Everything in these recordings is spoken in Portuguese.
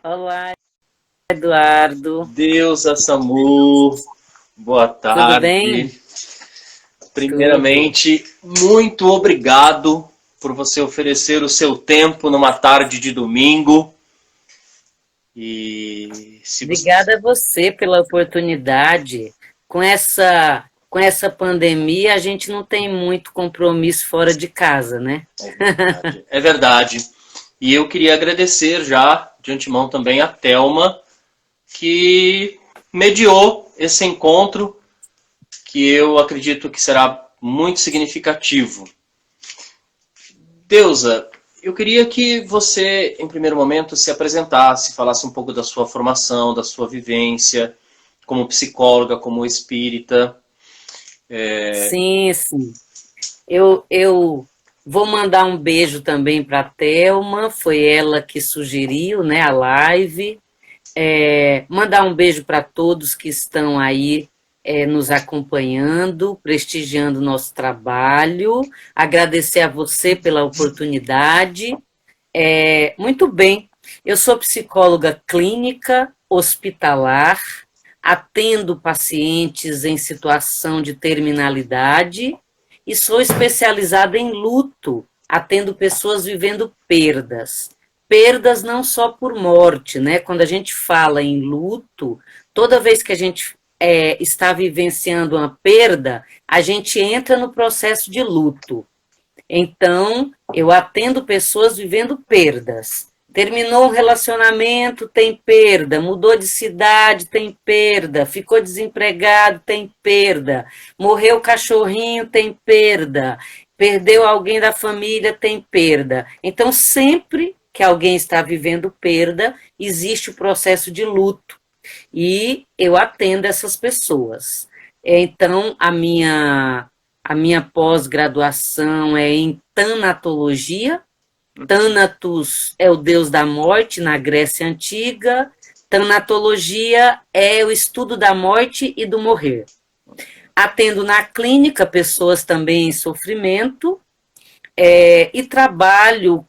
Olá, Eduardo. Deusa Samu, boa Tudo bem? tarde. Tudo. Primeiramente, muito obrigado por você oferecer o seu tempo numa tarde de domingo. E se você... Obrigada a você pela oportunidade. Com essa pandemia, a gente não tem muito compromisso fora de casa, né? É verdade. É verdade. E eu queria agradecer já, de antemão também, a Thelma, que mediou esse encontro, que eu acredito que será muito significativo. Deusa, eu queria que você, em primeiro momento, se apresentasse, falasse um pouco da sua formação, da sua vivência, como psicóloga, como espírita. Sim, sim. Eu vou mandar um beijo também para a Thelma, foi ela que sugeriu, né, a live. Mandar um beijo para todos que estão aí nos acompanhando, prestigiando o nosso trabalho, agradecer a você pela oportunidade. Muito bem, eu sou psicóloga clínica, hospitalar, atendo pacientes em situação de terminalidade e sou especializada em luto, atendo pessoas vivendo perdas. Perdas não só por morte, né? Quando a gente fala em luto, toda vez que a gente está vivenciando uma perda, a gente entra no processo de luto. Então, eu atendo pessoas vivendo perdas. Terminou um relacionamento, tem perda. Mudou de cidade, tem perda. Ficou desempregado, tem perda. Morreu o cachorrinho, tem perda. Perdeu alguém da família, tem perda. Então, sempre que alguém está vivendo perda, existe o processo de luto. E eu atendo essas pessoas. Então, a minha pós-graduação é em tanatologia. Thanatos é o deus da morte na Grécia Antiga. Tanatologia é o estudo da morte e do morrer. Atendo na clínica pessoas também em sofrimento e trabalho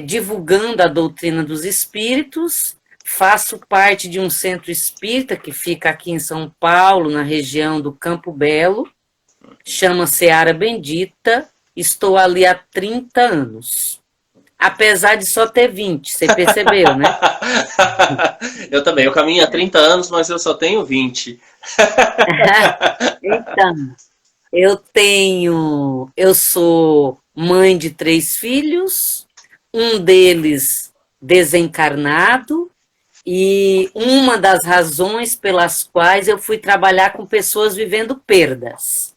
divulgando a doutrina dos espíritos. Faço parte de um centro espírita que fica aqui em São Paulo, na região do Campo Belo, chama Seara Bendita, estou ali há 30 anos. Apesar de só ter 20, você percebeu, né? Eu também, eu caminho há 30 anos, mas eu só tenho 20. Então, eu sou mãe de 3 filhos, um deles desencarnado, e uma das razões pelas quais eu fui trabalhar com pessoas vivendo perdas.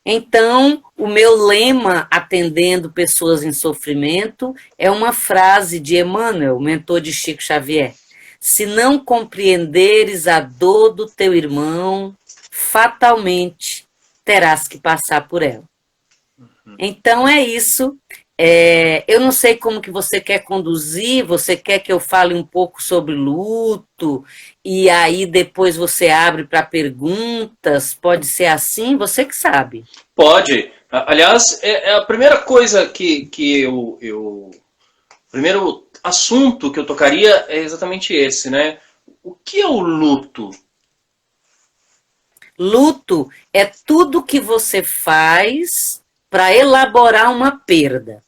Então, o meu lema, atendendo pessoas em sofrimento, é uma frase de Emmanuel, mentor de Chico Xavier. Se não compreenderes a dor do teu irmão, fatalmente terás que passar por ela. Então é isso. Eu não sei como que você quer conduzir, você quer que eu fale um pouco sobre luto, e aí depois você abre para perguntas, pode ser assim, você que sabe. Pode. Aliás, é a primeira coisa que o primeiro assunto que eu tocaria é exatamente esse, né? O que é o luto? Luto é tudo que você faz para elaborar uma perda.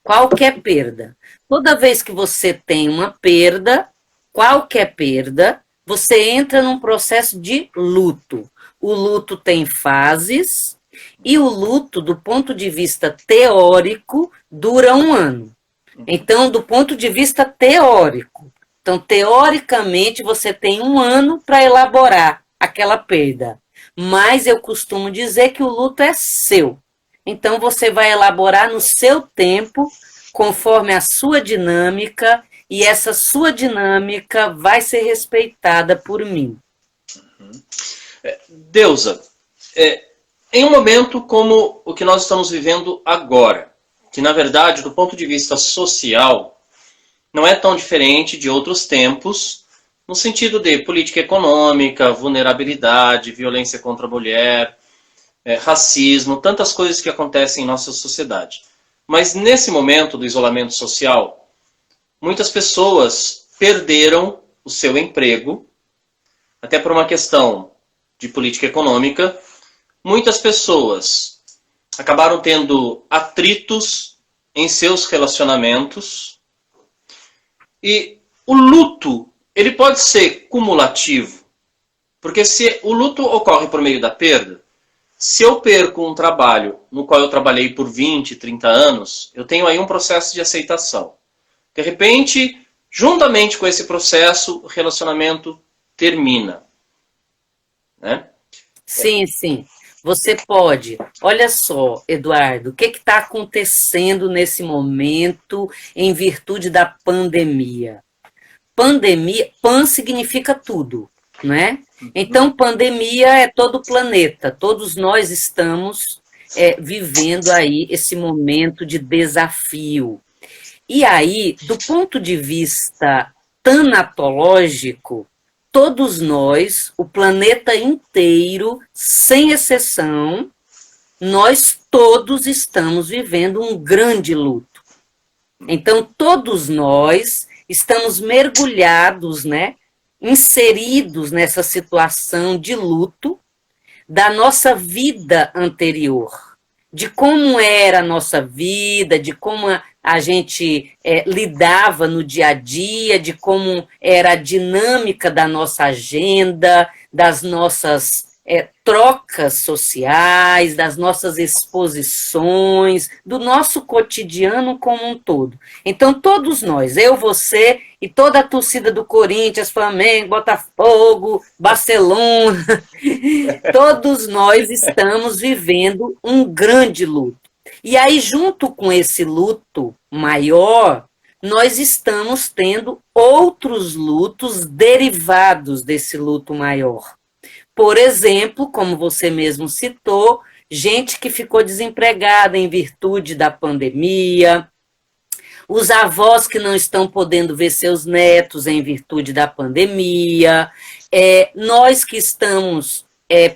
Qualquer perda. Toda vez que você tem uma perda, qualquer perda, você entra num processo de luto. O luto tem fases e o luto, do ponto de vista teórico, dura um ano. Então, do ponto de vista teórico, então, teoricamente, você tem um ano para elaborar aquela perda. Mas eu costumo dizer que o luto é seu. Então, você vai elaborar no seu tempo, conforme a sua dinâmica, e essa sua dinâmica vai ser respeitada por mim. Deusa, em um momento como o que nós estamos vivendo agora, que na verdade, do ponto de vista social, não é tão diferente de outros tempos, no sentido de política econômica, vulnerabilidade, violência contra a mulher, racismo, tantas coisas que acontecem em nossa sociedade. Mas nesse momento do isolamento social, muitas pessoas perderam o seu emprego, até por uma questão de política econômica. Muitas pessoas acabaram tendo atritos em seus relacionamentos. E o luto, ele pode ser cumulativo, porque se o luto ocorre por meio da perda, se eu perco um trabalho no qual eu trabalhei por 20, 30 anos, eu tenho aí um processo de aceitação. De repente, juntamente com esse processo, o relacionamento termina. Né? Sim, sim. Você pode. Olha só, Eduardo, o que está acontecendo nesse momento em virtude da pandemia? Pandemia, pan significa tudo, né? Então, pandemia é todo o planeta. Todos nós estamos vivendo aí esse momento de desafio. E aí, do ponto de vista tanatológico, todos nós, o planeta inteiro, sem exceção, nós todos estamos vivendo um grande luto. Então, todos nós estamos mergulhados, né, inseridos nessa situação de luto da nossa vida anterior, de como era a nossa vida, de como a gente lidava no dia a dia, de como era a dinâmica da nossa agenda, das nossas trocas sociais, das nossas exposições, do nosso cotidiano como um todo. Então, todos nós, eu, você e toda a torcida do Corinthians, Flamengo, Botafogo, Barcelona, todos nós estamos vivendo um grande luto. E aí, junto com esse luto maior, nós estamos tendo outros lutos derivados desse luto maior. Por exemplo, como você mesmo citou, gente que ficou desempregada em virtude da pandemia, os avós que não estão podendo ver seus netos em virtude da pandemia, nós que estamos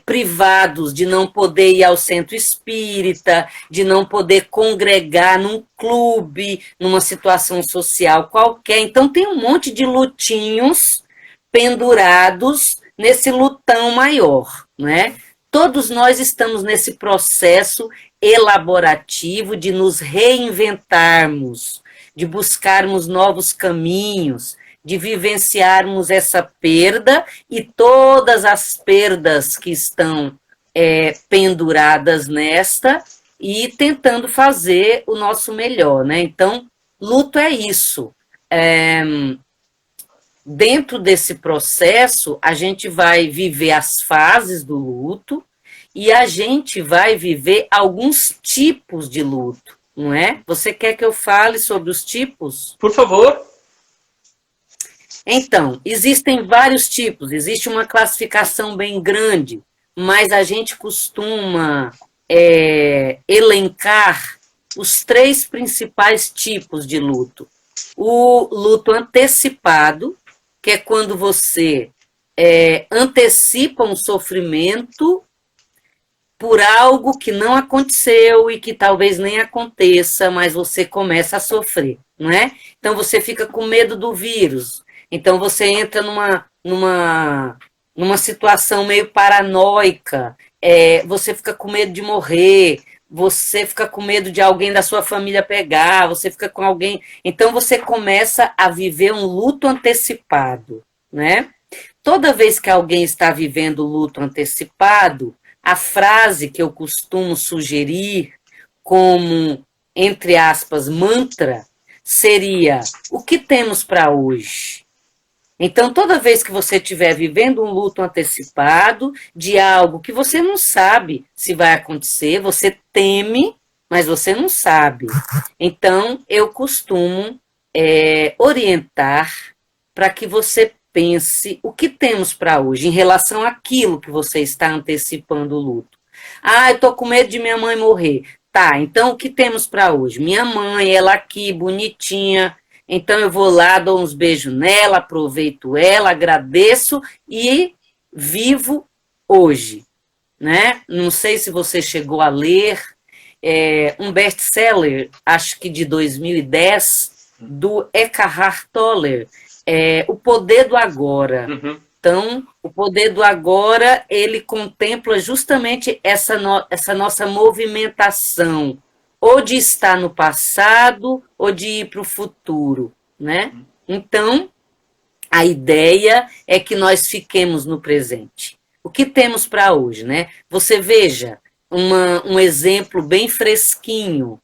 privados de não poder ir ao centro espírita, de não poder congregar num clube, numa situação social qualquer. Então, tem um monte de lutinhos pendurados nesse lutão maior, né? Todos nós estamos nesse processo elaborativo de nos reinventarmos, de buscarmos novos caminhos, de vivenciarmos essa perda e todas as perdas que estão penduradas nesta e tentando fazer o nosso melhor, né? Então, luto é isso. Dentro desse processo, a gente vai viver as fases do luto e a gente vai viver alguns tipos de luto, não é? Você quer que eu fale sobre os tipos? Por favor. Então, existem vários tipos, existe uma classificação bem grande, mas a gente costuma elencar os 3 principais tipos de luto. O luto antecipado, que é quando você antecipa um sofrimento por algo que não aconteceu e que talvez nem aconteça, mas você começa a sofrer, não é? Então, você fica com medo do vírus, então você entra numa situação meio paranoica, você fica com medo de morrer, você fica com medo de alguém da sua família pegar, você fica com alguém... Então, você começa a viver um luto antecipado, né? Toda vez que alguém está vivendo luto antecipado, a frase que eu costumo sugerir como, entre aspas, mantra, seria: o que temos para hoje? Então, toda vez que você estiver vivendo um luto antecipado de algo que você não sabe se vai acontecer, você teme, mas você não sabe. Então, eu costumo orientar para que você pense o que temos para hoje em relação àquilo que você está antecipando o luto. Ah, eu estou com medo de minha mãe morrer. Tá, então o que temos para hoje? Minha mãe, ela aqui, bonitinha. Então, eu vou lá, dou uns beijos nela, aproveito ela, agradeço e vivo hoje, né? Não sei se você chegou a ler um best-seller, acho que de 2010, do Eckhart Tolle, O Poder do Agora. Uhum. Então, o poder do agora, ele contempla justamente essa nossa movimentação, ou de estar no passado, ou de ir para o futuro, né? Então, a ideia é que nós fiquemos no presente. O que temos para hoje, né? Você veja um exemplo bem fresquinho,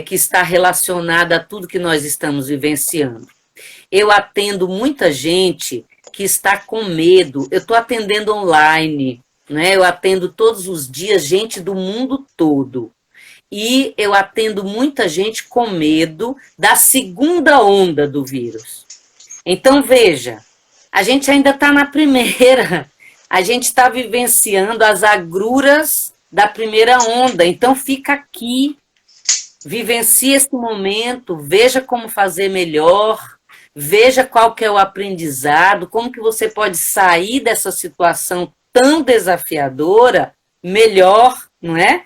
que está relacionado a tudo que nós estamos vivenciando. Eu atendo muita gente que está com medo. Eu estou atendendo online, né? Eu atendo todos os dias gente do mundo todo. E eu atendo muita gente com medo da segunda onda do vírus. Então, veja, a gente ainda está na primeira. A gente está vivenciando as agruras da primeira onda. Então, fica aqui, vivencie esse momento, veja como fazer melhor, veja qual que é o aprendizado, como que você pode sair dessa situação tão desafiadora melhor, não é?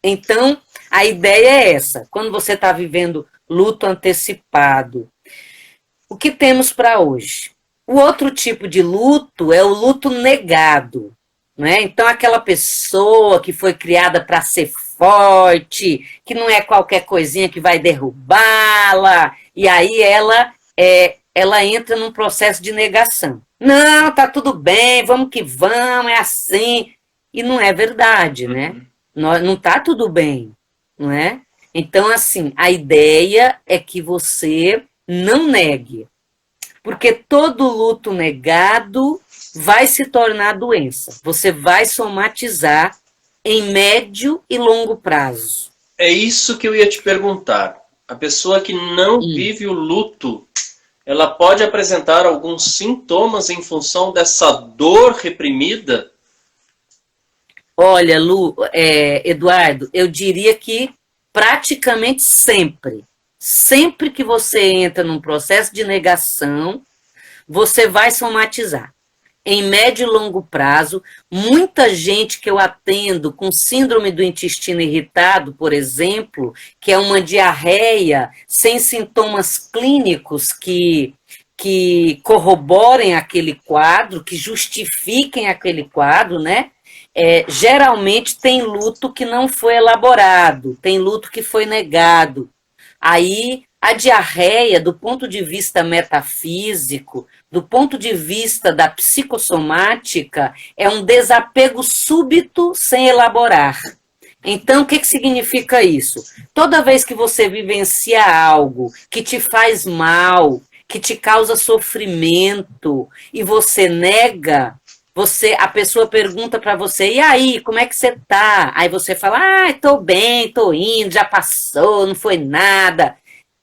Então, a ideia é essa. Quando você está vivendo luto antecipado, o que temos para hoje? O outro tipo de luto é o luto negado, né? Então, aquela pessoa que foi criada para ser forte, que não é qualquer coisinha que vai derrubá-la, e aí ela entra num processo de negação. Não, tá tudo bem, vamos que vamos, é assim. E não é verdade, né? Não tá tudo bem, não é? Então, assim, a ideia é que você não negue, porque todo luto negado vai se tornar doença. Você vai somatizar em médio e longo prazo. É isso que eu ia te perguntar. A pessoa que não vive o luto, ela pode apresentar alguns sintomas em função dessa dor reprimida? Olha, Eduardo, eu diria que praticamente sempre. Sempre que você entra num processo de negação, você vai somatizar. Em médio e longo prazo, muita gente que eu atendo com síndrome do intestino irritado, por exemplo, que é uma diarreia sem sintomas clínicos que corroborem aquele quadro, que justifiquem aquele quadro, né? Geralmente tem luto que não foi elaborado, tem luto que foi negado. Aí, a diarreia, do ponto de vista metafísico, do ponto de vista da psicossomática, é um desapego súbito sem elaborar. Então, o que significa isso? Toda vez que você vivencia algo que te faz mal, que te causa sofrimento, e você nega, a pessoa pergunta para você, e aí, como é que você tá? Aí você fala, tô bem, tô indo, já passou, não foi nada.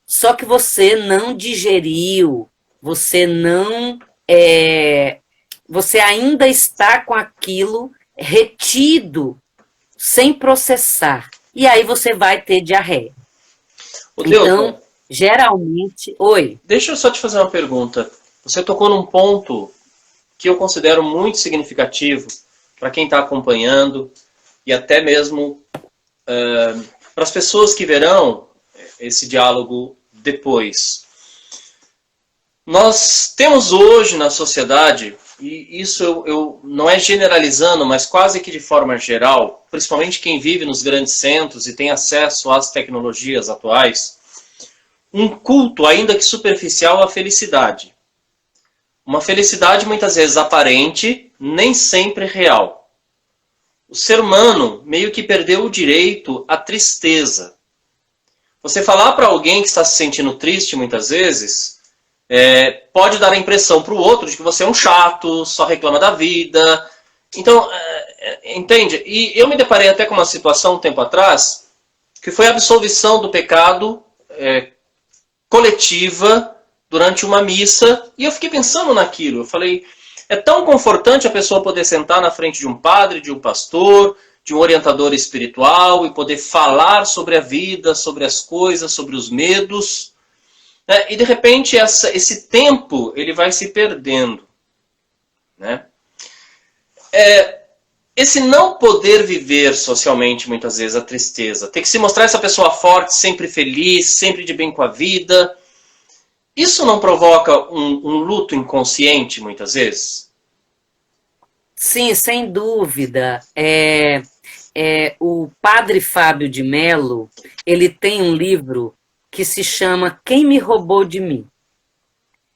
Só que você não digeriu, você não... você ainda está com aquilo retido, sem processar. E aí você vai ter diarreia. Então, geralmente... Oi. Deixa eu só te fazer uma pergunta. Você tocou num ponto que eu considero muito significativo para quem está acompanhando e até mesmo para as pessoas que verão esse diálogo depois. Nós temos hoje na sociedade, e isso eu não é generalizando, mas quase que de forma geral, principalmente quem vive nos grandes centros e tem acesso às tecnologias atuais, um culto, ainda que superficial, à felicidade. Uma felicidade muitas vezes aparente, nem sempre real. O ser humano meio que perdeu o direito à tristeza. Você falar para alguém que está se sentindo triste muitas vezes, pode dar a impressão para o outro de que você é um chato, só reclama da vida. Então, entende? E eu me deparei até com uma situação um tempo atrás, que foi a absolvição do pecado coletiva durante uma missa, e eu fiquei pensando naquilo. Eu falei, é tão confortante a pessoa poder sentar na frente de um padre, de um pastor, de um orientador espiritual e poder falar sobre a vida, sobre as coisas, sobre os medos, né? E de repente esse tempo ele vai se perdendo, né? esse não poder viver socialmente, muitas vezes, a tristeza, ter que se mostrar essa pessoa forte, sempre feliz, sempre de bem com a vida, isso não provoca um luto inconsciente, muitas vezes? Sim, sem dúvida. O padre Fábio de Mello, ele tem um livro que se chama Quem Me Roubou de Mim?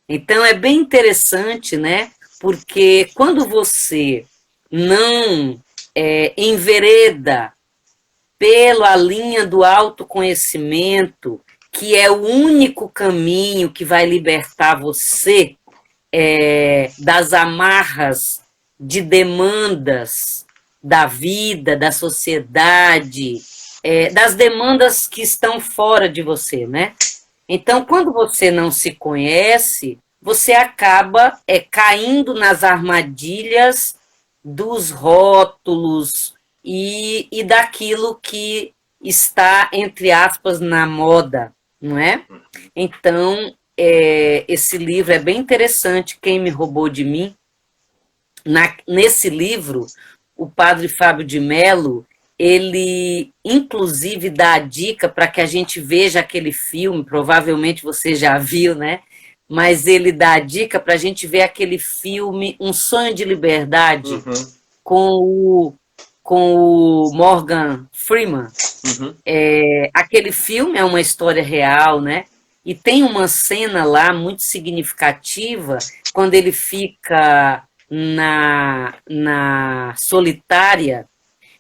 Então é bem interessante, né? Porque quando você não envereda pela linha do autoconhecimento, que é o único caminho que vai libertar você das amarras de demandas da vida, da sociedade, das demandas que estão fora de você, né? Então, quando você não se conhece, você acaba caindo nas armadilhas dos rótulos e daquilo que está, entre aspas, na moda, não é? Então, esse livro é bem interessante, Quem Me Roubou de Mim. Nesse livro, o padre Fábio de Mello, ele inclusive dá a dica para que a gente veja aquele filme, provavelmente você já viu, né? Mas ele dá a dica para a gente ver aquele filme Um Sonho de Liberdade, com o Morgan Freeman. Aquele filme é uma história real, né? E tem uma cena lá muito significativa, quando ele fica na solitária,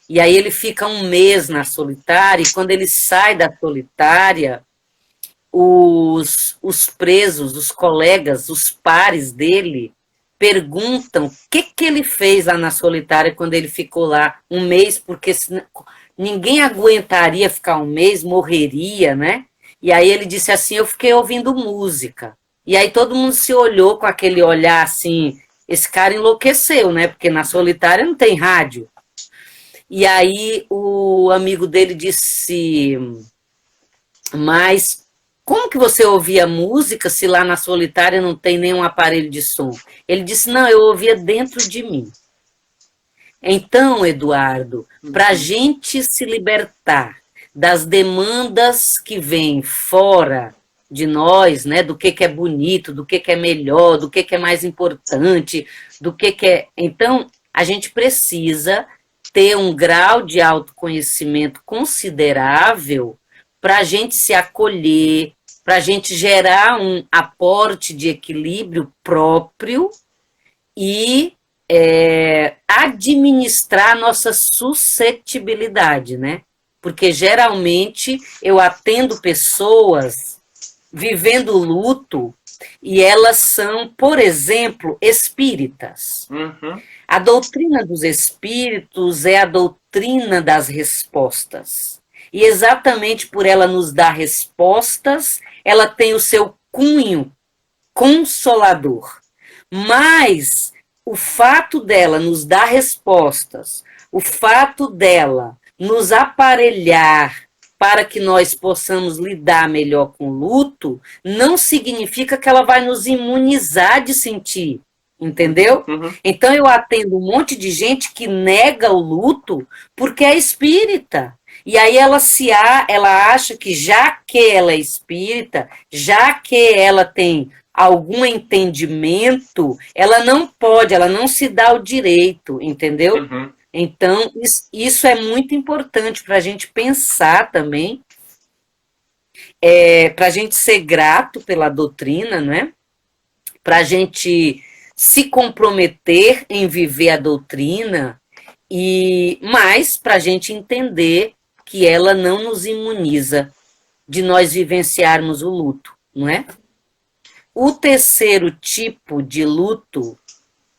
e aí ele fica um mês na solitária, e quando ele sai da solitária, os presos, os colegas, os pares dele, perguntam o que ele fez lá na solitária quando ele ficou lá um mês, porque ninguém aguentaria ficar um mês, morreria, né? E aí ele disse assim, eu fiquei ouvindo música. E aí todo mundo se olhou com aquele olhar assim, esse cara enlouqueceu, né? Porque na solitária não tem rádio. E aí o amigo dele disse, mas como que você ouvia música se lá na solitária não tem nenhum aparelho de som? Ele disse, não, eu ouvia dentro de mim. Então, Eduardo, para a gente se libertar das demandas que vêm fora de nós, né, do que é bonito, do que é melhor, do que é mais importante, do que é... Então, a gente precisa ter um grau de autoconhecimento considerável para a gente se acolher, para a gente gerar um aporte de equilíbrio próprio e administrar a nossa suscetibilidade, né? Porque geralmente eu atendo pessoas vivendo luto e elas são, por exemplo, espíritas. A doutrina dos espíritos é a doutrina das respostas. E exatamente por ela nos dar respostas, ela tem o seu cunho consolador. Mas o fato dela nos dar respostas, o fato dela nos aparelhar para que nós possamos lidar melhor com o luto, não significa que ela vai nos imunizar de sentir, entendeu? Então eu atendo um monte de gente que nega o luto porque é espírita. E aí ela acha que já que ela é espírita, já que ela tem algum entendimento, ela não se dá o direito, entendeu? Então, isso é muito importante para a gente pensar também, para a gente ser grato pela doutrina, né? Para a gente se comprometer em viver a doutrina, mas para a gente entender que ela não nos imuniza de nós vivenciarmos o luto, não é? O terceiro tipo de luto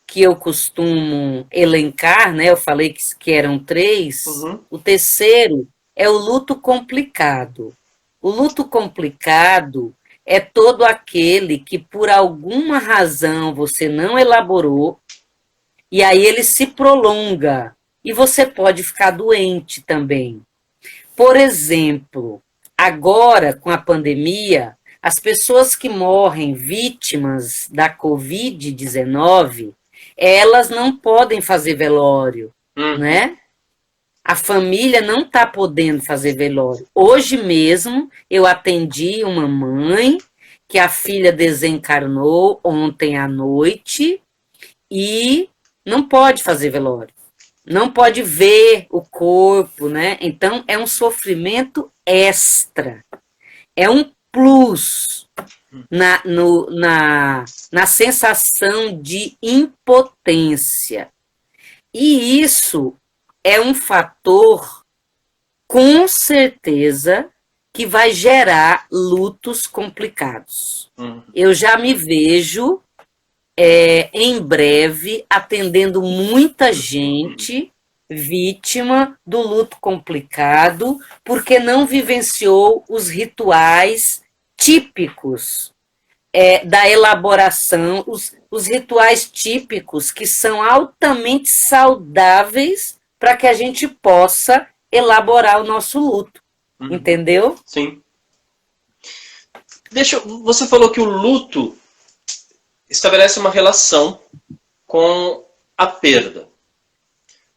que eu costumo elencar, né? Eu falei que eram 3. O terceiro é o luto complicado. O luto complicado é todo aquele que, por alguma razão, você não elaborou, e aí ele se prolonga, e você pode ficar doente também. Por exemplo, agora, com a pandemia, as pessoas que morrem vítimas da Covid-19, elas não podem fazer velório, né? A família não está podendo fazer velório. Hoje mesmo, eu atendi uma mãe que a filha desencarnou ontem à noite e não pode fazer velório. Não pode ver o corpo, né? Então, é um sofrimento extra. É um plus na sensação de impotência. E isso é um fator, com certeza, que vai gerar lutos complicados. Eu já me vejo, em breve, atendendo muita gente vítima do luto complicado, porque não vivenciou os rituais típicos da elaboração, os rituais típicos que são altamente saudáveis para que a gente possa elaborar o nosso luto. Entendeu? Sim. Você falou que o luto estabelece uma relação com a perda.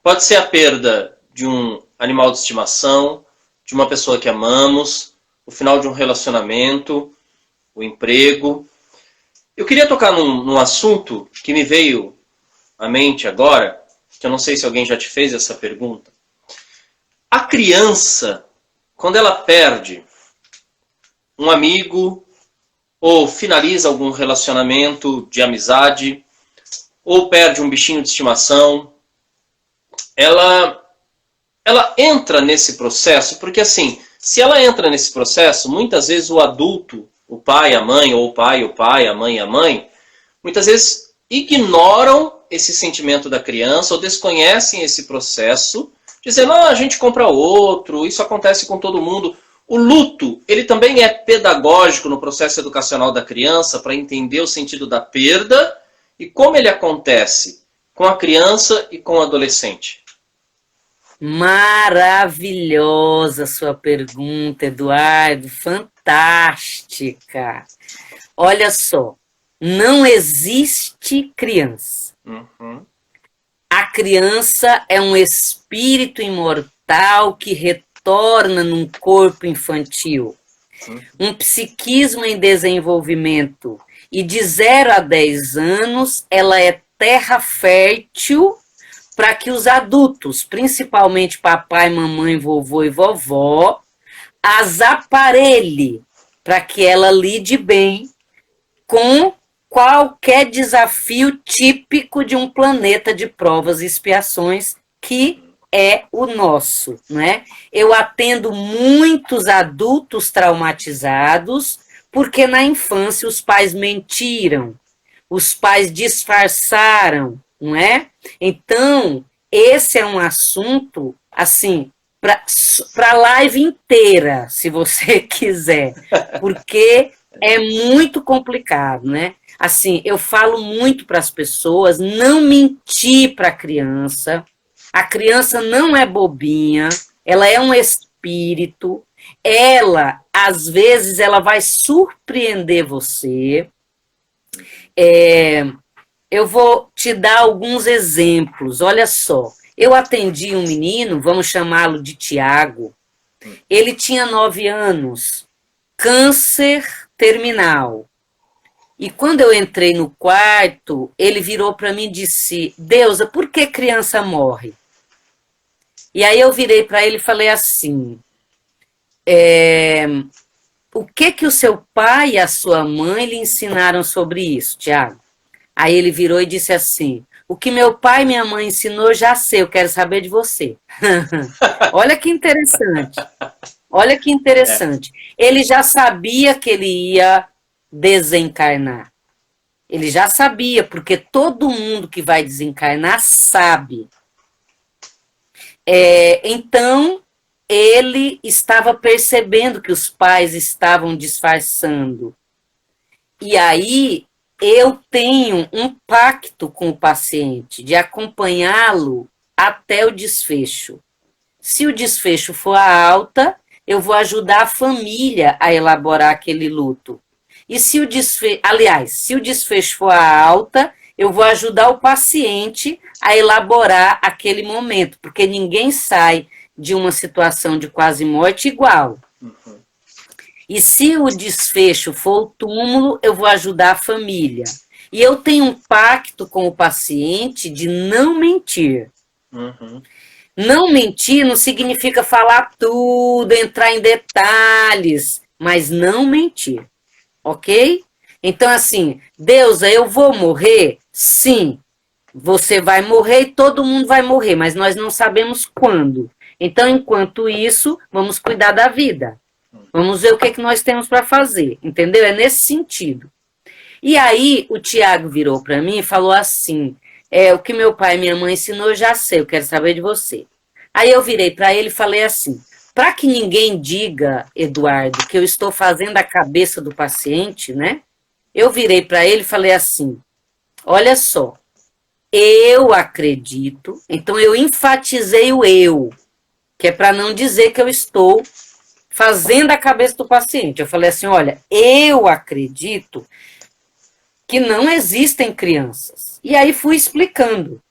Pode ser a perda de um animal de estimação, de uma pessoa que amamos, o final de um relacionamento, o emprego. Eu queria tocar num assunto que me veio à mente agora, que eu não sei se alguém já te fez essa pergunta. A criança, quando ela perde um amigo, ou finaliza algum relacionamento de amizade, ou perde um bichinho de estimação, ela entra nesse processo, porque assim, se ela entra nesse processo, muitas vezes o adulto, o pai, a mãe, ou o pai, a mãe, muitas vezes ignoram esse sentimento da criança ou desconhecem esse processo, dizendo, a gente compra outro, isso acontece com todo mundo. O luto, ele também é pedagógico no processo educacional da criança para entender o sentido da perda e como ele acontece com a criança e com o adolescente. Maravilhosa sua pergunta, Eduardo, fantástica. Olha só, não existe criança. A criança é um espírito imortal que retorna num corpo infantil. Um psiquismo em desenvolvimento. E de 0 a 10 anos, ela é terra fértil para que os adultos, principalmente papai, mamãe, vovô e vovó, as aparelhe para que ela lide bem com qualquer desafio típico de um planeta de provas e expiações que é o nosso, né? Eu atendo muitos adultos traumatizados porque na infância os pais mentiram, os pais disfarçaram, não é? Então, esse é um assunto, assim, para a live inteira, se você quiser, porque é muito complicado, né? Assim, eu falo muito para as pessoas não mentir para a criança não é bobinha, ela é um espírito, ela, às vezes, ela vai surpreender você. Eu vou te dar alguns exemplos. Olha só, eu atendi um menino, vamos chamá-lo de Tiago. Ele tinha 9 anos, câncer terminal. E quando eu entrei no quarto, ele virou para mim e disse, Deusa, por que criança morre? E aí eu virei para ele e falei assim, o que o seu pai e a sua mãe lhe ensinaram sobre isso, Tiago? Aí ele virou e disse assim, o que meu pai e minha mãe ensinou, eu já sei, eu quero saber de você. Olha que interessante. Olha que interessante. Ele já sabia que ele ia desencarnar. Ele já sabia, porque todo mundo que vai desencarnar sabe. Então, ele estava percebendo que os pais estavam disfarçando. E aí, eu tenho um pacto com o paciente de acompanhá-lo até o desfecho. Se o desfecho for a alta, eu vou ajudar a família a elaborar aquele luto. E se o desfecho, aliás, se o desfecho for a alta, eu vou ajudar o paciente a elaborar aquele momento, porque ninguém sai de uma situação de quase morte igual. Uhum. E se o desfecho for o túmulo, eu vou ajudar a família. E eu tenho um pacto com o paciente de não mentir. Uhum. Não mentir não significa falar tudo, entrar em detalhes, mas não mentir, ok? Então, assim, Deusa, eu vou morrer? Sim, você vai morrer e todo mundo vai morrer, mas nós não sabemos quando. Então, enquanto isso, vamos cuidar da vida. Vamos ver o que nós temos para fazer, entendeu? É nesse sentido. E aí, o Tiago virou para mim e falou assim, o que meu pai e minha mãe ensinou, eu já sei, eu quero saber de você. Aí eu virei para ele e falei assim, para que ninguém diga, Eduardo, que eu estou fazendo a cabeça do paciente, né? Eu virei para ele e falei assim, olha só, eu acredito, então eu enfatizei o eu, que é para não dizer que eu estou fazendo a cabeça do paciente. Eu falei assim, olha, eu acredito que não existem crianças. E aí fui explicando.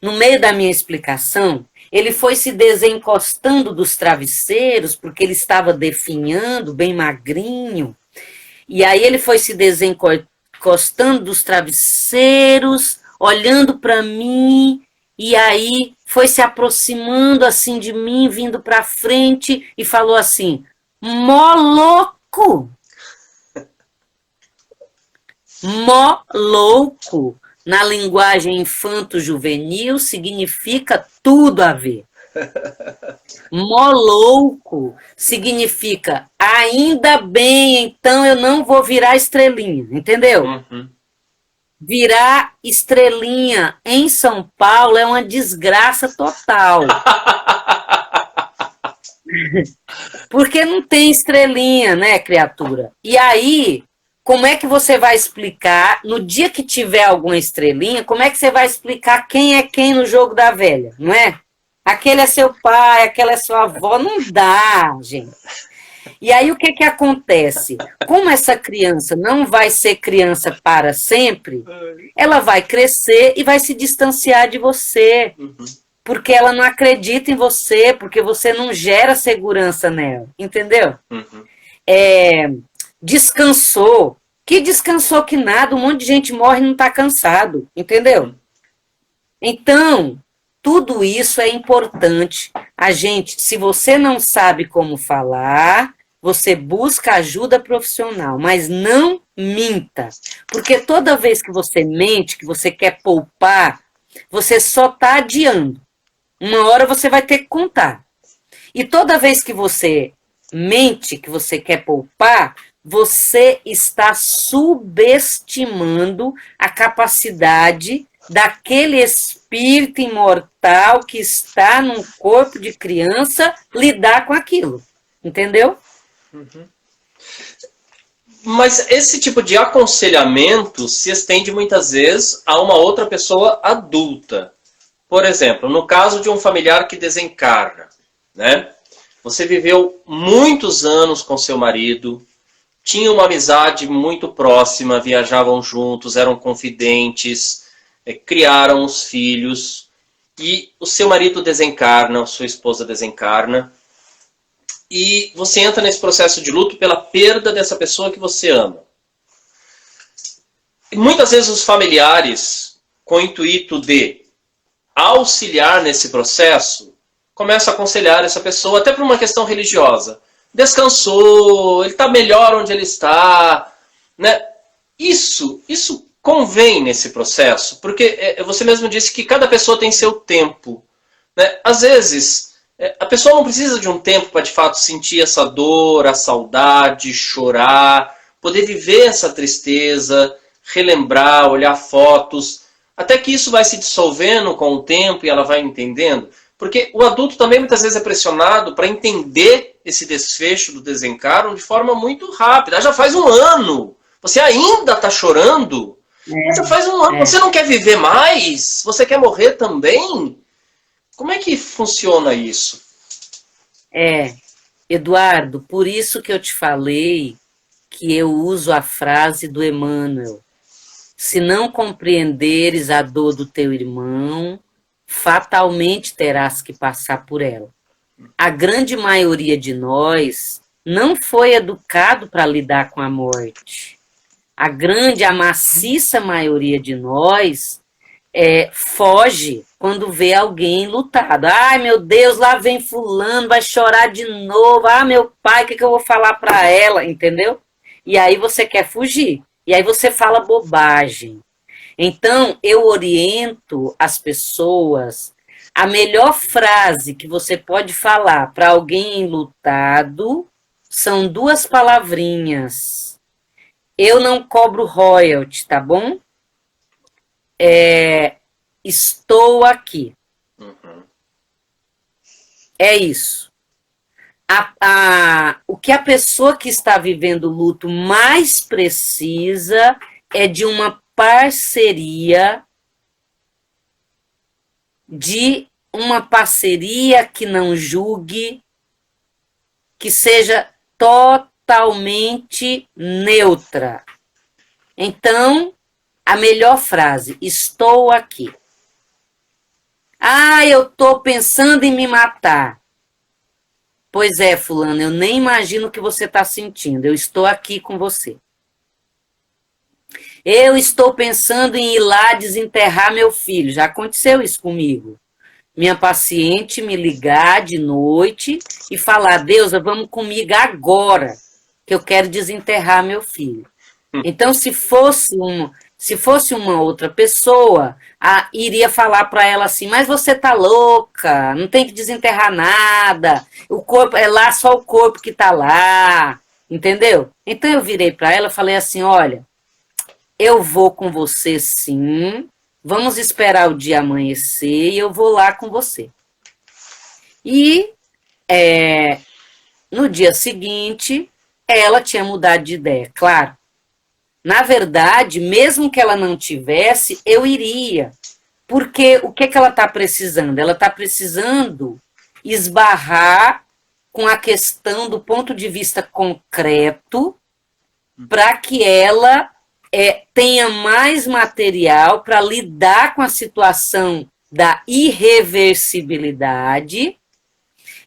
No meio da minha explicação, ele foi se desencostando dos travesseiros, porque ele estava definhando, bem magrinho. E aí ele foi se desencostando dos travesseiros, olhando para mim, e aí foi se aproximando assim de mim, vindo para frente, e falou assim, mó louco! Mó louco, na linguagem infanto-juvenil, significa tudo a ver. Mó louco significa ainda bem, então eu não vou virar estrelinha, entendeu? Uhum. Virar estrelinha em São Paulo é uma desgraça total. Porque não tem estrelinha, né, criatura? E aí, como é que você vai explicar, no dia que tiver alguma estrelinha, como é que você vai explicar quem é quem no jogo da velha, não é? Aquele é seu pai, aquela é sua avó, não dá, gente. E aí o que que acontece? Como essa criança não vai ser criança para sempre, ela vai crescer e vai se distanciar de você. Uhum. Porque ela não acredita em você, porque você não gera segurança nela, entendeu? Uhum. Descansou. Que descansou que nada, um monte de gente morre e não está cansado, entendeu? Então, tudo isso é importante. A gente, se você não sabe como falar, você busca ajuda profissional, mas não minta. Porque toda vez que você mente, que você quer poupar, você só está adiando. Uma hora você vai ter que contar. E toda vez que você mente, que você quer poupar, você está subestimando a capacidade daquele espírito imortal que está num corpo de criança lidar com aquilo. Entendeu? Uhum. Mas esse tipo de aconselhamento se estende muitas vezes a uma outra pessoa adulta. Por exemplo, no caso de um familiar que desencarna, né? Você viveu muitos anos com seu marido, tinha uma amizade muito próxima, viajavam juntos, eram confidentes, criaram os filhos, e o seu marido desencarna, sua esposa desencarna, e você entra nesse processo de luto pela perda dessa pessoa que você ama. E muitas vezes os familiares, com o intuito de auxiliar nesse processo, começa a aconselhar essa pessoa, até por uma questão religiosa. Descansou, ele está melhor onde ele está. Né? Isso convém nesse processo, porque você mesmo disse que cada pessoa tem seu tempo. Né? Às vezes, a pessoa não precisa de um tempo para de fato sentir essa dor, a saudade, chorar, poder viver essa tristeza, relembrar, olhar fotos, até que isso vai se dissolvendo com o tempo e ela vai entendendo. Porque o adulto também muitas vezes é pressionado para entender esse desfecho do desencarno de forma muito rápida. Já faz um ano. Você ainda está chorando? Já faz um ano. Você não quer viver mais? Você quer morrer também? Como é que funciona isso? Eduardo, por isso que eu te falei que eu uso a frase do Emmanuel. Se não compreenderes a dor do teu irmão, fatalmente terás que passar por ela. A grande maioria de nós não foi educado para lidar com a morte. A maciça maioria de nós foge quando vê alguém lutado. Ai, meu Deus, lá vem fulano, vai chorar de novo. Ah, meu pai, o que eu vou falar para ela? Entendeu? E aí você quer fugir. E aí você fala bobagem. Então, eu oriento as pessoas. A melhor frase que você pode falar para alguém enlutado são 2 palavrinhas. Eu não cobro royalty, tá bom? Estou aqui. É isso. O que a pessoa que está vivendo o luto mais precisa é de uma parceria, que não julgue, que seja totalmente neutra. Então, a melhor frase, estou aqui. Ah, eu estou pensando em me matar. Pois é, fulano, eu nem imagino o que você está sentindo. Eu estou aqui com você. Eu estou pensando em ir lá desenterrar meu filho. Já aconteceu isso comigo. Minha paciente me ligar de noite e falar, Deusa, vamos comigo agora, que eu quero desenterrar meu filho. Então, se fosse uma outra pessoa, iria falar para ela assim, mas você tá louca, não tem que desenterrar nada, o corpo é lá, só o corpo que tá lá, entendeu? Então eu virei para ela e falei assim, olha, eu vou com você sim, vamos esperar o dia amanhecer e eu vou lá com você. E no dia seguinte, ela tinha mudado de ideia, claro. Na verdade, mesmo que ela não tivesse, eu iria. Porque o que ela está precisando? Ela está precisando esbarrar com a questão do ponto de vista concreto para que ela tenha mais material para lidar com a situação da irreversibilidade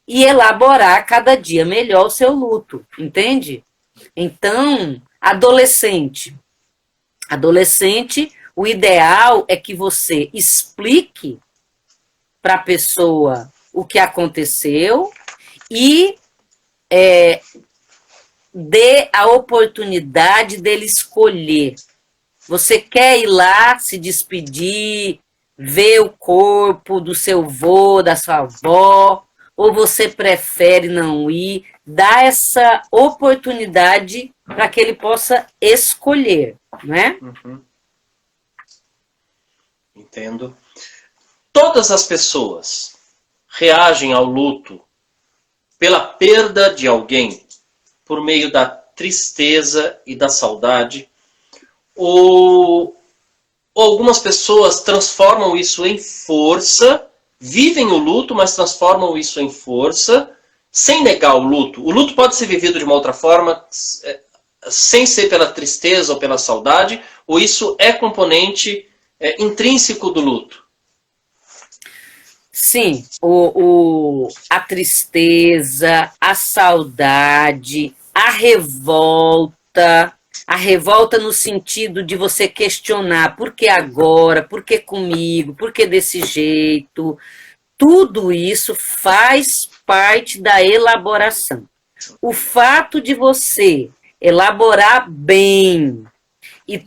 e elaborar cada dia melhor o seu luto, entende? Então, adolescente, o ideal é que você explique para a pessoa o que aconteceu e dê a oportunidade dele escolher. Você quer ir lá, se despedir, ver o corpo do seu avô, da sua avó, ou você prefere não ir? Dá essa oportunidade para que ele possa escolher, né? Entendo. Todas as pessoas reagem ao luto pela perda de alguém por meio da tristeza e da saudade, ou algumas pessoas transformam isso em força, vivem o luto, mas transformam isso em força, sem negar o luto. O luto pode ser vivido de uma outra forma, sem ser pela tristeza ou pela saudade, ou isso é componente intrínseco do luto? Sim, a tristeza, a saudade, a revolta no sentido de você questionar por que agora, por que comigo, por que desse jeito, tudo isso faz parte da elaboração. O fato de você elaborar bem e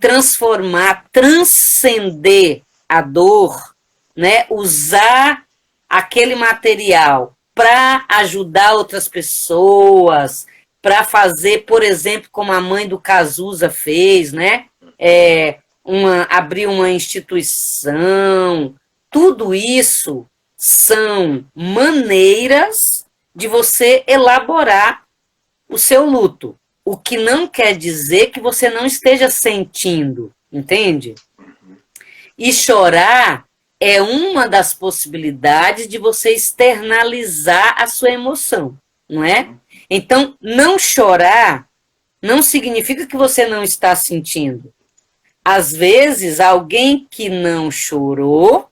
transcender a dor, né? Usar aquele material para ajudar outras pessoas, para fazer, por exemplo, como a mãe do Cazuza fez, né? Abrir uma instituição. Tudo isso são maneiras de você elaborar o seu luto. O que não quer dizer que você não esteja sentindo, entende? E chorar é uma das possibilidades de você externalizar a sua emoção, não é? Então, não chorar não significa que você não está sentindo. às vezes, alguém que não chorou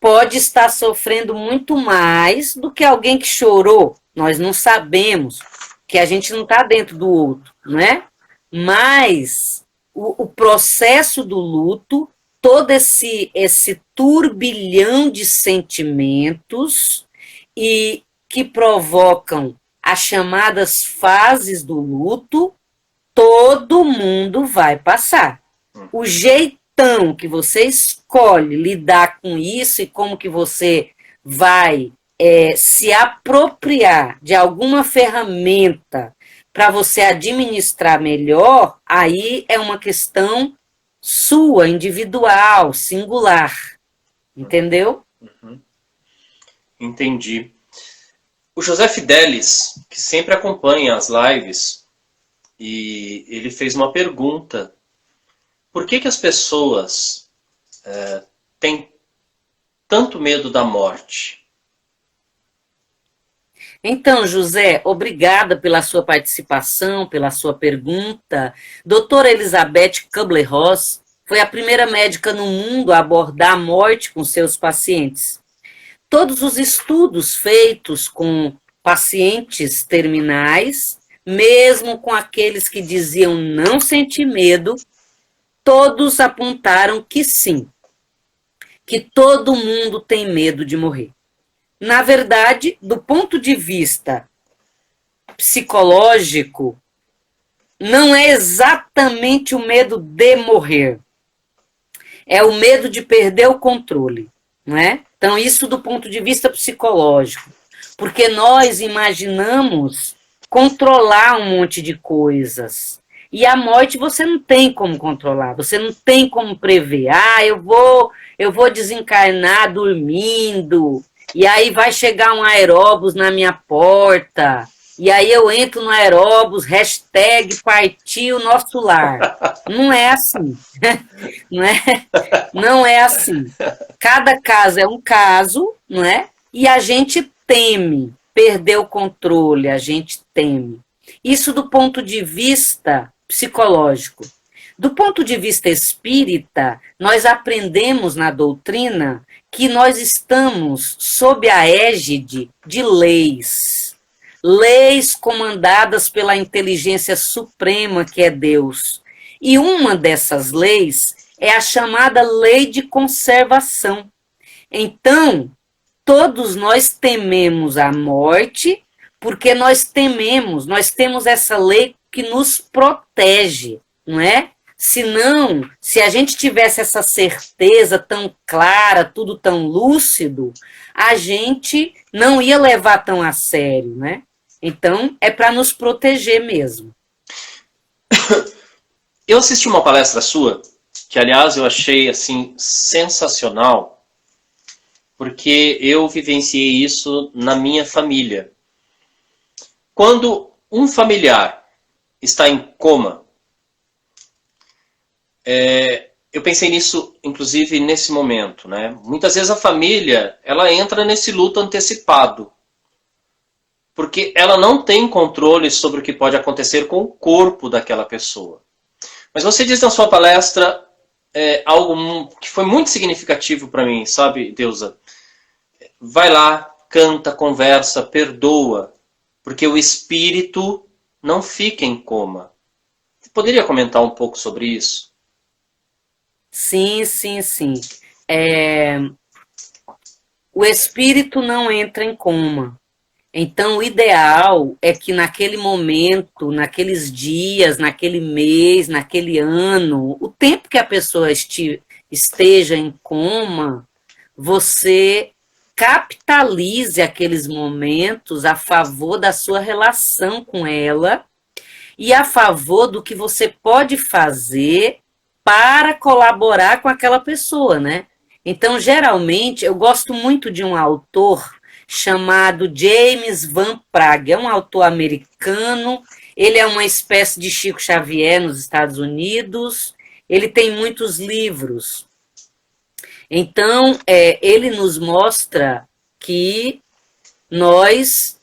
pode estar sofrendo muito mais do que alguém que chorou. Nós não sabemos, que a gente não está dentro do outro, não é? Mas o processo do luto, todo esse turbilhão de sentimentos e que provocam as chamadas fases do luto, todo mundo vai passar. O jeitão que você escolhe lidar com isso e como que você vai se apropriar de alguma ferramenta para você administrar melhor, aí é uma questão sua, individual, singular. Entendeu? Uhum. Entendi. O José Fidelis, que sempre acompanha as lives, e ele fez uma pergunta. Por que as pessoas têm tanto medo da morte? Então, José, obrigada pela sua participação, pela sua pergunta. Doutora Elizabeth Kubler-Ross foi a primeira médica no mundo a abordar a morte com seus pacientes. Todos os estudos feitos com pacientes terminais, mesmo com aqueles que diziam não sentir medo, todos apontaram que sim, que todo mundo tem medo de morrer. Na verdade, do ponto de vista psicológico, não é exatamente o medo de morrer. É o medo de perder o controle, não é? Então, isso do ponto de vista psicológico. Porque nós imaginamos controlar um monte de coisas. E a morte você não tem como controlar, você não tem como prever. Ah, eu vou desencarnar dormindo, e aí vai chegar um aeróbus na minha porta, e aí eu entro no aeróbus, hashtag partiu nosso lar. Não é assim. Não é assim. Cada caso é um caso, não é? E a gente teme perder o controle, a gente teme. Isso do ponto de vista psicológico. Do ponto de vista espírita, nós aprendemos na doutrina que nós estamos sob a égide de leis. Leis comandadas pela inteligência suprema que é Deus. E uma dessas leis é a chamada lei de conservação. Então, todos nós tememos a morte, porque nós temos essa lei que nos protege, não é? Senão, se a gente tivesse essa certeza tão clara, tudo tão lúcido, a gente não ia levar tão a sério, né? Então, é para nos proteger mesmo. Eu assisti uma palestra sua, que aliás eu achei assim sensacional, porque eu vivenciei isso na minha família. Quando um familiar está em coma, eu pensei nisso, inclusive, nesse momento, né? Muitas vezes a família, ela entra nesse luto antecipado, porque ela não tem controle sobre o que pode acontecer com o corpo daquela pessoa. Mas você disse na sua palestra algo que foi muito significativo para mim, sabe, Deusa? Vai lá, canta, conversa, perdoa, porque o espírito não fica em coma. Você poderia comentar um pouco sobre isso? Sim. O espírito não entra em coma. Então, o ideal é que naquele momento, naqueles dias, naquele mês, naquele ano, o tempo que a pessoa esteja em coma, você capitalize aqueles momentos a favor da sua relação com ela e a favor do que você pode fazer para colaborar com aquela pessoa, né? Então, geralmente, eu gosto muito de um autor chamado James Van Praagh. É um autor americano, ele é uma espécie de Chico Xavier nos Estados Unidos, ele tem muitos livros. Então, ele nos mostra que nós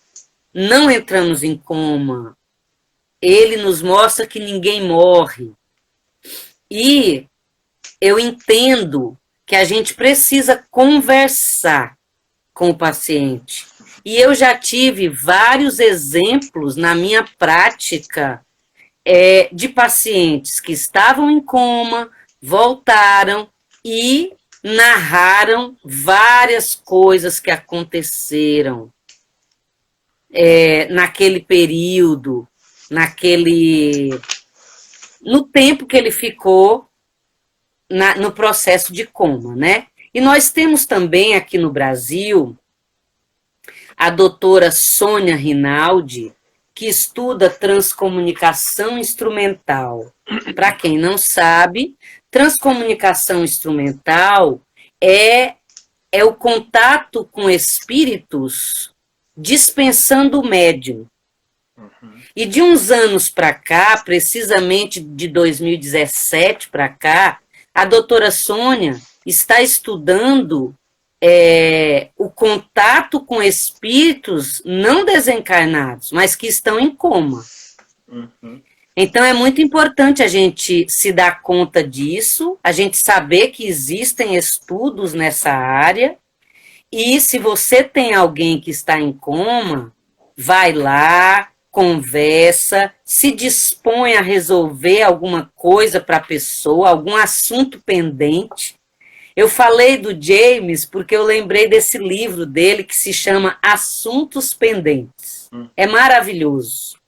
não entramos em coma, ele nos mostra que ninguém morre. E eu entendo que a gente precisa conversar com o paciente. E eu já tive vários exemplos na minha prática de pacientes que estavam em coma, voltaram e narraram várias coisas que aconteceram naquele período, no tempo que ele ficou no processo de coma, né? E nós temos também aqui no Brasil a doutora Sônia Rinaldi, que estuda transcomunicação instrumental. Para quem não sabe, transcomunicação instrumental é o contato com espíritos dispensando o médium. E de uns anos para cá, precisamente de 2017 para cá, a doutora Sônia está estudando o contato com espíritos não desencarnados, mas que estão em coma. Então, é muito importante a gente se dar conta disso, a gente saber que existem estudos nessa área, e se você tem alguém que está em coma, vai lá, conversa, se dispõe a resolver alguma coisa para a pessoa, algum assunto pendente. Eu falei do James porque eu lembrei desse livro dele que se chama Assuntos Pendentes. É maravilhoso.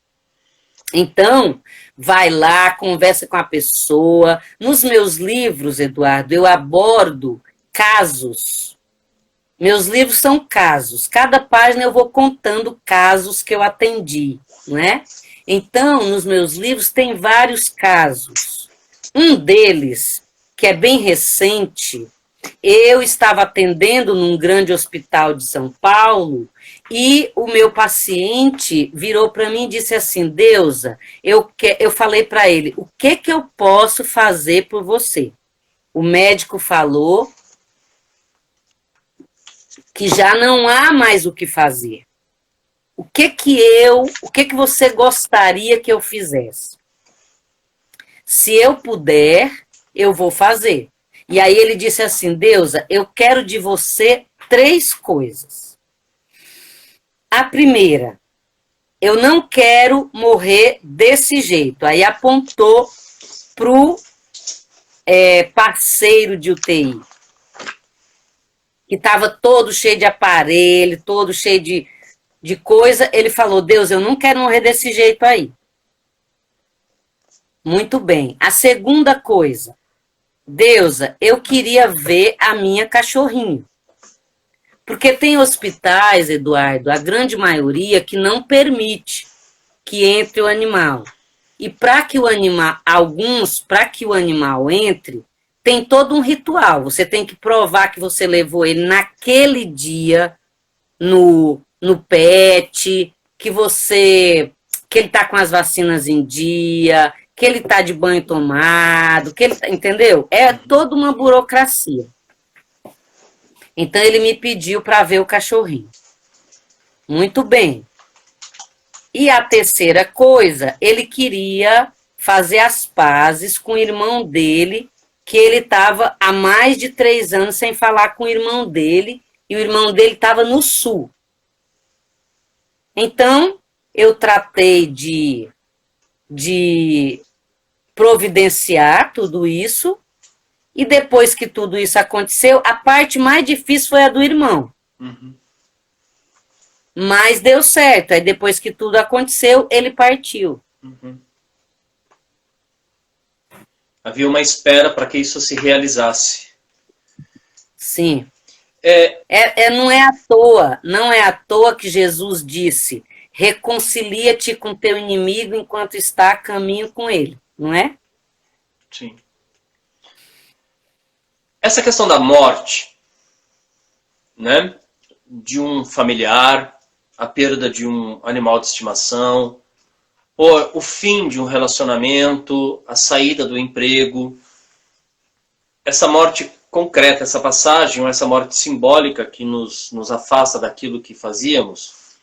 Então, vai lá, conversa com a pessoa. Nos meus livros, Eduardo, eu abordo casos. Meus livros são casos. Cada página eu vou contando casos que eu atendi, não é? Então, nos meus livros tem vários casos. Um deles, que é bem recente, eu estava atendendo num grande hospital de São Paulo e o meu paciente virou para mim e disse assim: Deusa, eu falei para ele, o que eu posso fazer por você? O médico falou que já não há mais o que fazer. O que você gostaria que eu fizesse? Se eu puder, eu vou fazer. E aí ele disse assim: Deusa, eu quero de você 3 coisas. A primeira, eu não quero morrer desse jeito. Aí apontou para o parceiro de UTI, que estava todo cheio de aparelho, todo cheio de coisa. Ele falou: Deus, eu não quero morrer desse jeito aí. Muito bem. A segunda coisa, Deusa, eu queria ver a minha cachorrinha. Porque tem hospitais, Eduardo, a grande maioria, que não permite que entre o animal. E para que o animal entre, tem todo um ritual. Você tem que provar que você levou ele naquele dia no pet, que ele está com as vacinas em dia, que ele está de banho tomado, entendeu? É toda uma burocracia. Então, ele me pediu para ver o cachorrinho. Muito bem. E a terceira coisa, ele queria fazer as pazes com o irmão dele, que ele estava há mais de 3 anos sem falar com o irmão dele, e o irmão dele estava no sul. Então, eu tratei de providenciar tudo isso, e depois que tudo isso aconteceu, a parte mais difícil foi a do irmão. Mas deu certo. Aí depois que tudo aconteceu, ele partiu. Havia uma espera para que isso se realizasse. Sim. Não é à toa que Jesus disse: reconcilia-te com teu inimigo enquanto está a caminho com ele, não é? Sim. Essa questão da morte, né, de um familiar, a perda de um animal de estimação, ou o fim de um relacionamento, a saída do emprego, essa morte concreta, essa passagem, ou essa morte simbólica que nos afasta daquilo que fazíamos,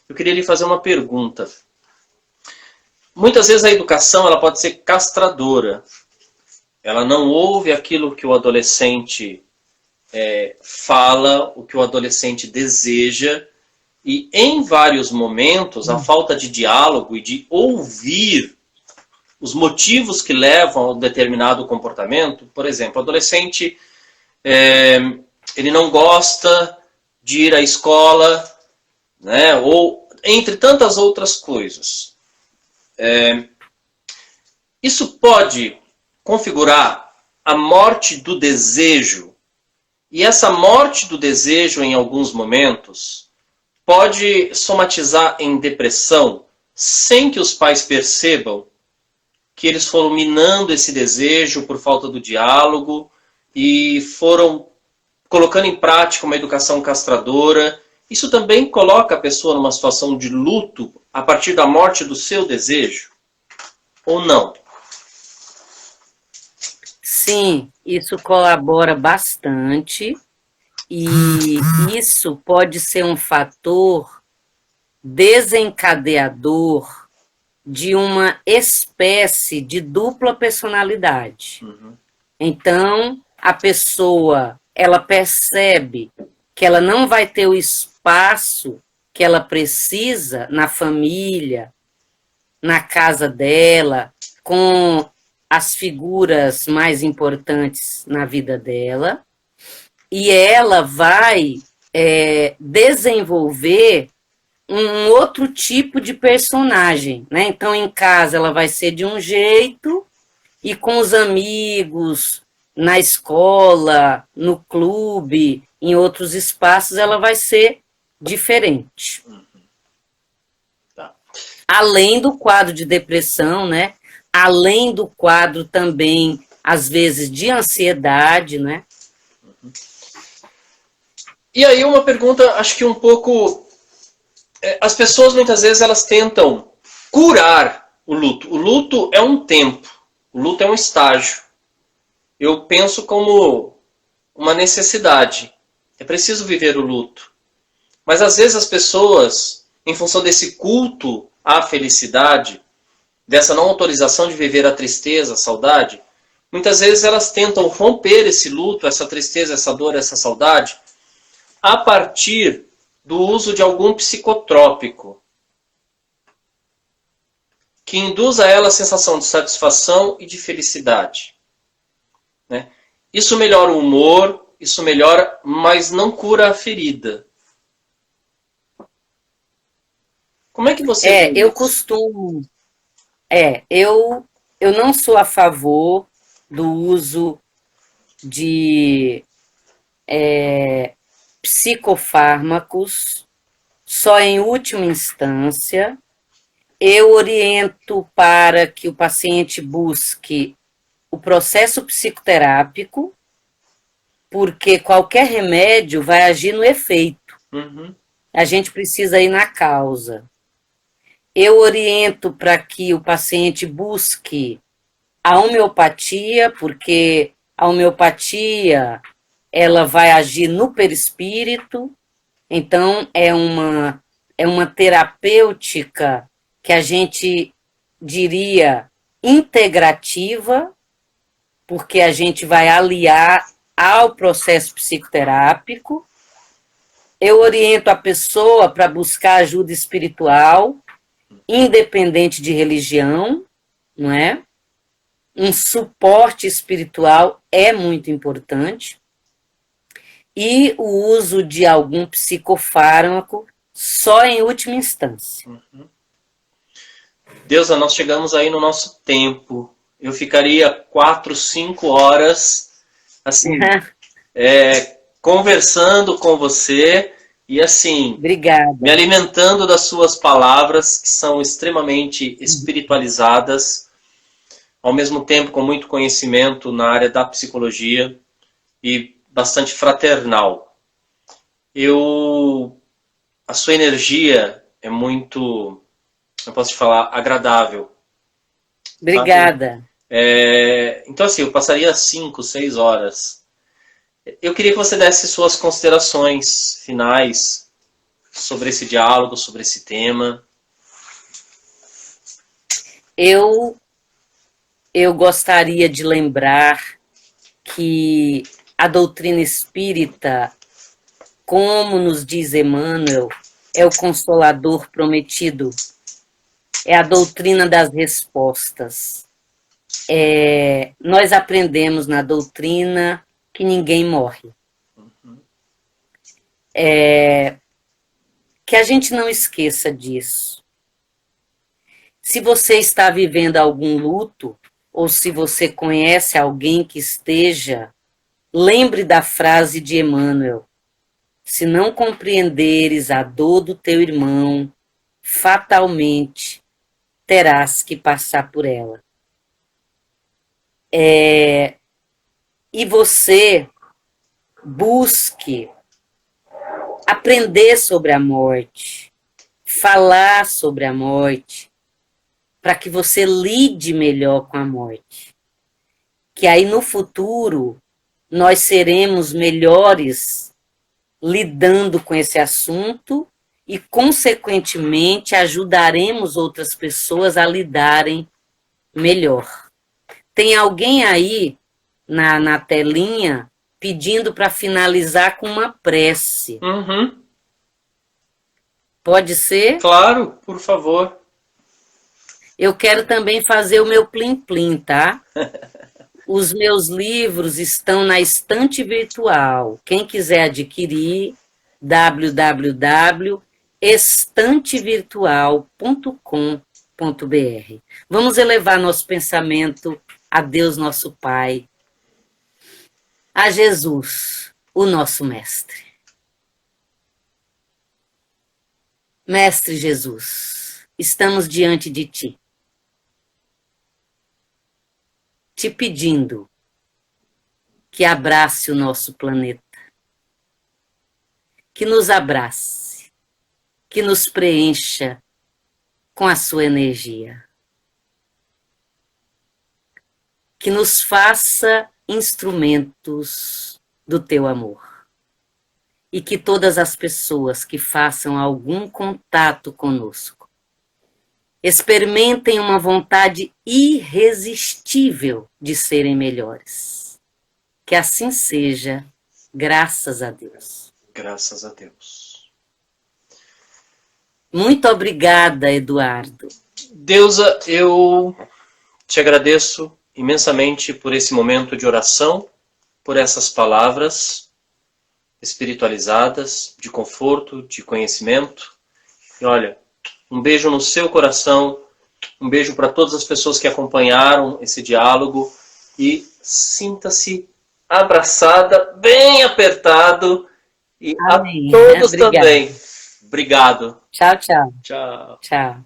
eu queria lhe fazer uma pergunta. Muitas vezes a educação ela pode ser castradora. ela não ouve aquilo que o adolescente fala, o que o adolescente deseja, e em vários momentos a falta de diálogo e de ouvir os motivos que levam a um determinado comportamento. Por exemplo, o adolescente ele não gosta de ir à escola, né? Ou entre tantas outras coisas. Isso pode configurar a morte do desejo, e essa morte do desejo, em alguns momentos, pode somatizar em depressão, sem que os pais percebam que eles foram minando esse desejo por falta do diálogo e foram colocando em prática uma educação castradora. Isso também coloca a pessoa numa situação de luto a partir da morte do seu desejo? Ou não? Sim, isso colabora bastante e isso pode ser um fator desencadeador de uma espécie de dupla personalidade. Então, a pessoa, ela percebe que ela não vai ter o espaço que ela precisa na família, na casa dela, com as figuras mais importantes na vida dela, e ela vai desenvolver um outro tipo de personagem, né? Então, em casa ela vai ser de um jeito, e com os amigos, na escola, no clube, em outros espaços, ela vai ser diferente. Tá. Além do quadro de depressão, né? Além do quadro também, às vezes, de ansiedade, né? E aí uma pergunta, acho que um pouco... As pessoas, muitas vezes, elas tentam curar o luto. O luto é um tempo. O luto é um estágio. Eu penso como uma necessidade. É preciso viver o luto. Mas, às vezes, as pessoas, em função desse culto à felicidade, dessa não autorização de viver a tristeza, a saudade, muitas vezes elas tentam romper esse luto, essa tristeza, essa dor, essa saudade, a partir do uso de algum psicotrópico, que induz a ela a sensação de satisfação e de felicidade. Né? Isso melhora o humor, isso melhora, mas não cura a ferida. Como é que você vê Eu isso? costumo... eu não sou a favor do uso de psicofármacos só em última instância. Eu oriento para que o paciente busque o processo psicoterápico, porque qualquer remédio vai agir no efeito. A gente precisa ir na causa. Eu oriento para que o paciente busque a homeopatia, porque a homeopatia ela vai agir no perispírito, então é uma terapêutica que a gente diria integrativa, porque a gente vai aliar ao processo psicoterápico. Eu oriento a pessoa para buscar ajuda espiritual, independente de religião, não é? Um suporte espiritual é muito importante. E o uso de algum psicofármaco só em última instância. Deusa, nós chegamos aí no nosso tempo. Eu ficaria 4, 5 horas assim, conversando com você e assim, Obrigada. me alimentando das suas palavras, que são extremamente espiritualizadas, ao mesmo tempo com muito conhecimento na área da psicologia e bastante fraternal. A sua energia é muito, eu posso te falar, agradável. Obrigada. Então assim, eu passaria 5, 6 horas. Eu queria que você desse suas considerações finais sobre esse diálogo, sobre esse tema. Eu eu gostaria de lembrar que a doutrina espírita, como nos diz Emmanuel, é o consolador prometido, é a doutrina das respostas. Nós aprendemos na doutrina que ninguém morre. Que a gente não esqueça disso. Se você está vivendo algum luto, ou se você conhece alguém que esteja, lembre da frase de Emmanuel: se não compreenderes a dor do teu irmão, fatalmente terás que passar por ela. E você busque aprender sobre a morte, falar sobre a morte, para que você lide melhor com a morte. Que aí no futuro nós seremos melhores lidando com esse assunto e, consequentemente, ajudaremos outras pessoas a lidarem melhor. Tem alguém aí na telinha pedindo para finalizar com uma prece. Uhum. Pode ser? Claro, por favor. Eu quero também fazer o meu plim-plim, tá? Os meus livros estão na estante virtual. Quem quiser adquirir, www.estantevirtual.com.br. Vamos elevar nosso pensamento a Deus, nosso Pai, a Jesus, o nosso Mestre. Mestre Jesus, estamos diante de Ti, te pedindo que abrace o nosso planeta, que nos abrace, que nos preencha com a sua energia, que nos faça instrumentos do teu amor e que todas as pessoas que façam algum contato conosco experimentem uma vontade irresistível de serem melhores. Que assim seja, graças a Deus. Graças a Deus. Muito obrigada, Eduardo. Deusa, eu te agradeço imensamente por esse momento de oração, por essas palavras espiritualizadas, de conforto, de conhecimento. E olha, um beijo no seu coração, um beijo para todas as pessoas que acompanharam esse diálogo e sinta-se abraçada, bem apertado, e amém. A todos também. Obrigado. Tchau, tchau. Tchau. Tchau.